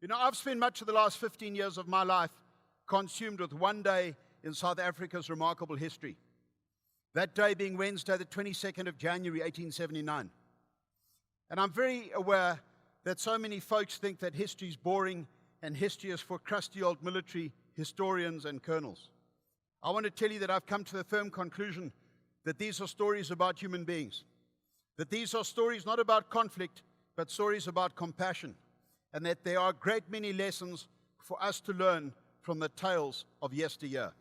You know, I've spent much of the last 15 years of my life consumed with one day in South Africa's remarkable history. That day being Wednesday, the 22nd of January, 1879. And I'm very aware that so many folks think that history is boring and history is for crusty old military historians and colonels. I want to tell you that I've come to the firm conclusion that these are stories about human beings, that these are stories not about conflict, but stories about compassion, and that there are a great many lessons for us to learn from the tales of yesteryear.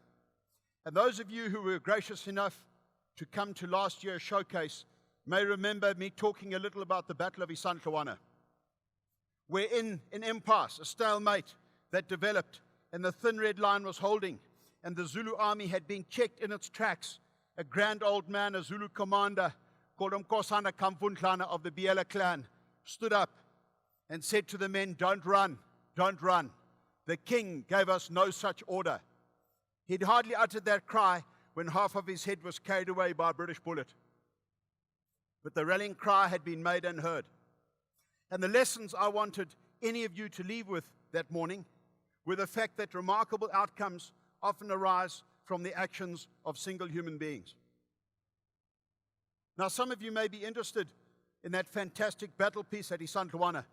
And those of you who were gracious enough to come to last year's showcase may remember me talking a little about the Battle of Isandlwana, where in an impasse, a stalemate that developed, and the thin red line was holding, and the Zulu army had been checked in its tracks, a grand old man, a Zulu commander called Umkosana Kamvundlana of the Biela clan, stood up and said to the men, "Don't run, don't run. The king gave us no such order." He'd hardly uttered that cry when half of his head was carried away by a British bullet. But the rallying cry had been made and heard. And the lessons I wanted any of you to leave with that morning were the fact that remarkable outcomes often arise from the actions of single human beings. Now, some of you may be interested in that fantastic battle piece at Isandlwana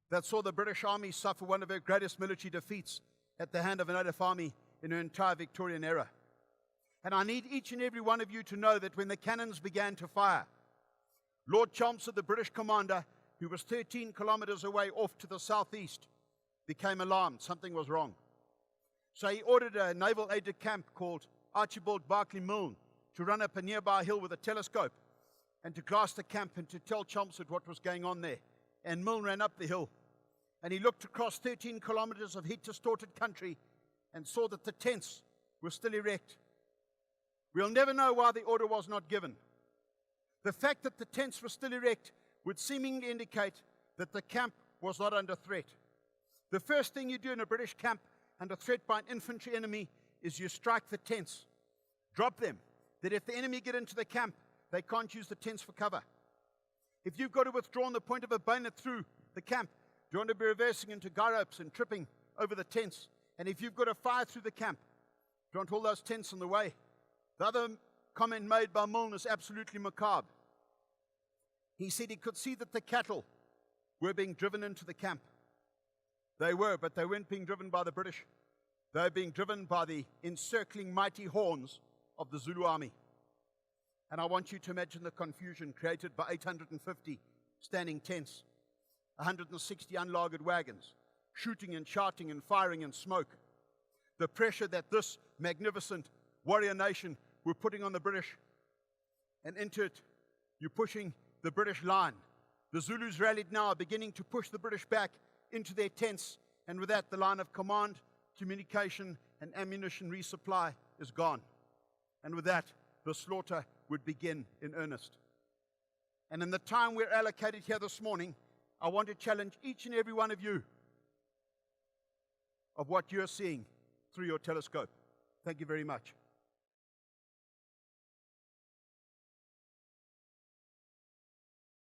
that saw the British Army suffer one of her greatest military defeats at the hand of a native army in her entire Victorian era. And I need each and every one of you to know that when the cannons began to fire, Lord Chelmsford, the British commander, who was 13 kilometers away off to the southeast, became alarmed. Something was wrong. So he ordered a naval aide-de-camp called Archibald Berkeley Milne to run up a nearby hill with a telescope and to glass the camp and to tell Chelmsford what was going on there. And Milne ran up the hill, and he looked across 13 kilometers of heat-distorted country and saw that the tents were still erect. We'll never know why the order was not given. The fact that the tents were still erect would seemingly indicate that the camp was not under threat. The first thing you do in a British camp under threat by an infantry enemy is you strike the tents, drop them, that if the enemy get into the camp, they can't use the tents for cover. If you've got to withdraw on the point of a bayonet through the camp, you want to be reversing into guy ropes and tripping over the tents. And if you've got to fire through the camp, you want all those tents in the way. The other comment made by Milne is absolutely macabre. He said he could see that the cattle were being driven into the camp. They were, but they weren't being driven by the British. They were being driven by the encircling mighty horns of the Zulu army. And I want you to imagine the confusion created by 850 standing tents, 160 unlagered wagons, shooting and shouting and firing and smoke. The pressure that this magnificent warrior nation were putting on the British. And into it, you're pushing the British line. The Zulus rallied now, beginning to push the British back into their tents. And with that, the line of command, communication, and ammunition resupply is gone. And with that, the slaughter would begin in earnest. And in the time we're allocated here this morning, I want to challenge each and every one of you of what you're seeing through your telescope. Thank you very much.